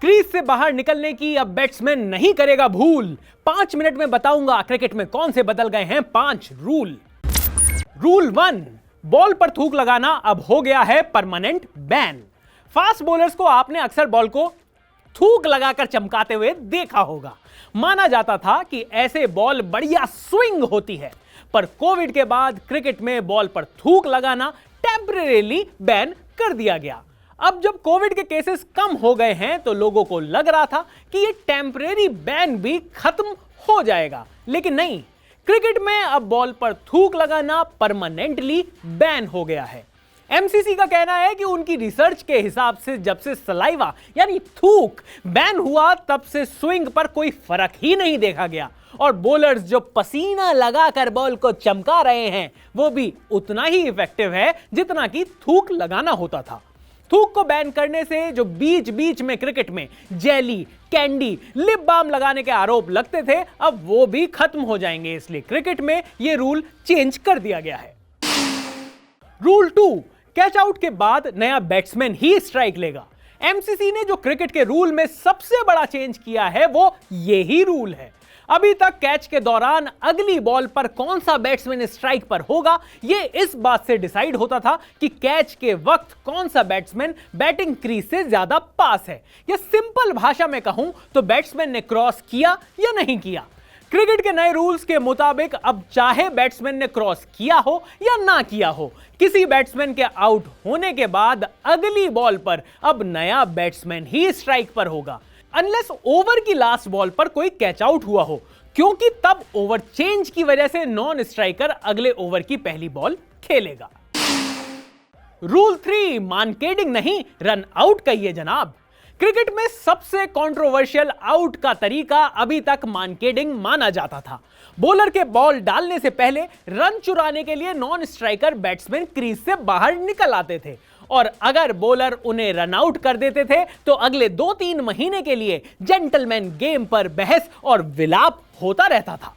Crease से बाहर निकलने की अब बैट्समैन नहीं करेगा भूल। 5 मिनट में बताऊंगा क्रिकेट में कौन से बदल गए हैं 5 रूल। रूल 1, बॉल पर थूक लगाना अब हो गया है परमानेंट बैन। फास्ट बॉलर्स को आपने अक्सर बॉल को थूक लगाकर चमकाते हुए देखा होगा। माना जाता था कि ऐसे बॉल बढ़िया स्विंग होती है, पर कोविड के बाद क्रिकेट में बॉल पर थूक लगाना टेम्परेरीली बैन कर दिया गया। अब जब कोविड के केसेस कम हो गए हैं तो लोगों को लग रहा था कि ये टेम्परेरी बैन भी खत्म हो जाएगा, लेकिन नहीं, क्रिकेट में अब बॉल पर थूक लगाना परमानेंटली बैन हो गया है। एमसीसी का कहना है कि उनकी रिसर्च के हिसाब से जब से सलाइवा यानी थूक बैन हुआ तब से स्विंग पर कोई फर्क ही नहीं देखा गया, और बॉलर्स जो पसीना लगाकर बॉल को चमका रहे हैं वो भी उतना ही इफेक्टिव है जितना कि थूक लगाना होता था। थूक को बैन करने से जो बीच बीच में क्रिकेट में जेली, कैंडी, लिप बाम लगाने के आरोप लगते थे, अब वो भी खत्म हो जाएंगे, इसलिए क्रिकेट में ये रूल चेंज कर दिया गया है। रूल 2, कैच आउट के बाद नया बैट्समैन ही स्ट्राइक लेगा। एमसीसी ने जो क्रिकेट के रूल में सबसे बड़ा चेंज किया है वो यही रूल है। अभी तक कैच के दौरान अगली बॉल पर कौन सा बैट्समैन स्ट्राइक पर होगा यह इस बात से डिसाइड होता था कि कैच के वक्त कौन सा बैट्समैन बैटिंग क्रीज से ज्यादा पास है, या सिंपल भाषा में कहूं तो बैट्समैन ने क्रॉस किया या नहीं किया। क्रिकेट के नए रूल्स के मुताबिक अब चाहे बैट्समैन ने क्रॉस किया हो या ना किया हो, किसी बैट्समैन के आउट होने के बाद अगली बॉल पर अब नया बैट्समैन ही स्ट्राइक पर होगा, अनलेस ओवर की लास्ट बॉल पर कोई कैच आउट हुआ हो, क्योंकि तब ओवर चेंज की वजह से नॉन स्ट्राइकर अगले ओवर की पहली बॉल खेलेगा। रूल 3, मार्केटिंग नहीं रन आउट कहिए जनाब। क्रिकेट में सबसे कंट्रोवर्शियल आउट का तरीका अभी तक मार्केटिंग माना जाता था। बॉलर के बॉल डालने से पहले रन चुराने के लिए नॉन स्ट्राइकर बैट्समैन क्रीज से बाहर निकल आते थे, और अगर बॉलर उन्हें रन आउट कर देते थे तो अगले 2-3 महीने के लिए जेंटलमैन गेम पर बहस और विलाप होता रहता था।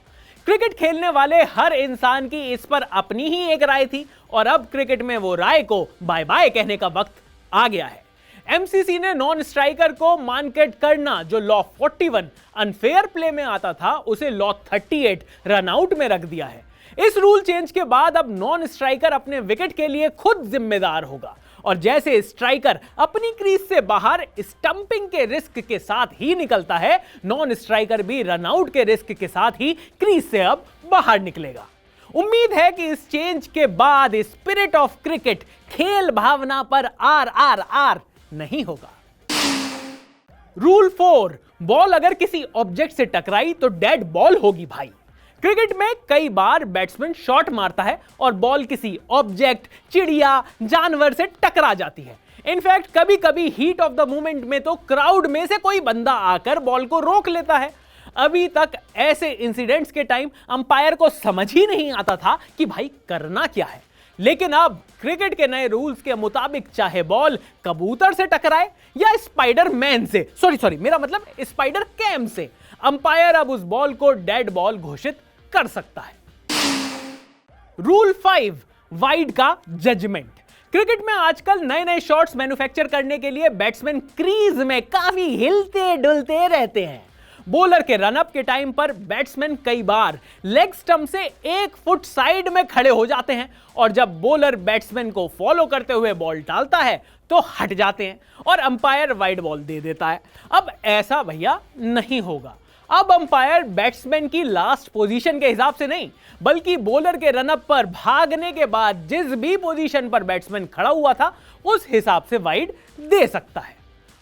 क्रिकेट खेलने वाले हर इंसान की इस पर अपनी ही एक राय थी, और अब क्रिकेट में वो राय को बाय बाय कहने का वक्त आ गया है। एमसीसी ने नॉन स्ट्राइकर को मार्केट करना जो लॉ 41 अनफेयर प्ले में आता था उसे लॉ 38 रन आउट में रख दिया है। इस रूल चेंज के बाद अब नॉन स्ट्राइकर अपने विकेट के लिए खुद जिम्मेदार होगा, और जैसे स्ट्राइकर अपनी क्रीज से बाहर स्टंपिंग के रिस्क के साथ ही निकलता है, नॉन स्ट्राइकर भी रन आउट के रिस्क के साथ ही क्रीज से अब बाहर निकलेगा। उम्मीद है कि इस चेंज के बाद स्पिरिट ऑफ क्रिकेट, खेल भावना पर RRR नहीं होगा। रूल 4, बॉल अगर किसी ऑब्जेक्ट से टकराई तो डेड बॉल होगी भाई। क्रिकेट में कई बार बैट्समैन शॉट मारता है और बॉल किसी ऑब्जेक्ट, चिड़िया, जानवर से टकरा जाती है। इनफैक्ट कभी कभी हीट ऑफ द मोमेंट में तो क्राउड में से कोई बंदा आकर बॉल को रोक लेता है। अभी तक ऐसे इंसिडेंट्स के टाइम अंपायर को समझ ही नहीं आता था कि भाई करना क्या है, लेकिन अब क्रिकेट के नए रूल्स के मुताबिक चाहे बॉल कबूतर से टकराए या स्पाइडरमैन से, सॉरी मेरा मतलब स्पाइडर कैम से, अंपायर अब उस बॉल को डेड बॉल घोषित कर सकता है। रूल 5, वाइड का जजमेंट। क्रिकेट में आजकल नए नए शॉट्स मैन्युफैक्चर करने के लिए बैट्समैन क्रीज में काफी हिलते डुलते रहते हैं। बॉलर के रनअप के टाइम पर बैट्समैन कई बार लेग स्टंप से 1 फुट साइड में खड़े हो जाते हैं, और जब बॉलर बैट्समैन को फॉलो करते हुए बॉल डालता है तो हट जाते हैं और अंपायर वाइड बॉल दे देता है। अब ऐसा भैया नहीं होगा। अब अंपायर बैट्समैन की लास्ट पोजीशन के हिसाब से नहीं, बल्कि बॉलर के रनअप पर भागने के बाद जिस भी पोजीशन पर बैट्समैन खड़ा हुआ था उस हिसाब से वाइड दे सकता है।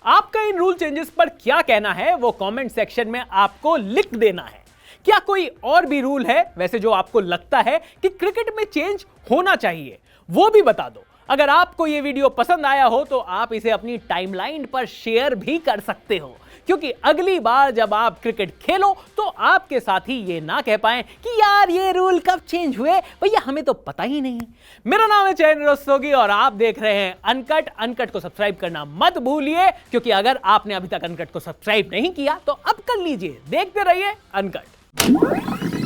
आपका इन रूल चेंजेस पर क्या कहना है वो कमेंट सेक्शन में आपको लिख देना है। क्या कोई और भी रूल है वैसे जो आपको लगता है कि क्रिकेट में चेंज होना चाहिए, वो भी बता दो। अगर आपको ये वीडियो पसंद आया हो तो आप इसे अपनी टाइमलाइन पर शेयर भी कर सकते हो, क्योंकि अगली बार जब आप क्रिकेट खेलो तो आपके साथी ये ना कह पाए कि यार ये रूल कब चेंज हुए, भैया हमें तो पता ही नहीं। मेरा नाम है चयन रस्तोगी और आप देख रहे हैं अनकट। अनकट को सब्सक्राइब करना मत भूलिए, क्योंकि अगर आपने अभी तक अनकट को सब्सक्राइब नहीं किया तो अब कर लीजिए। देखते रहिए अनकट।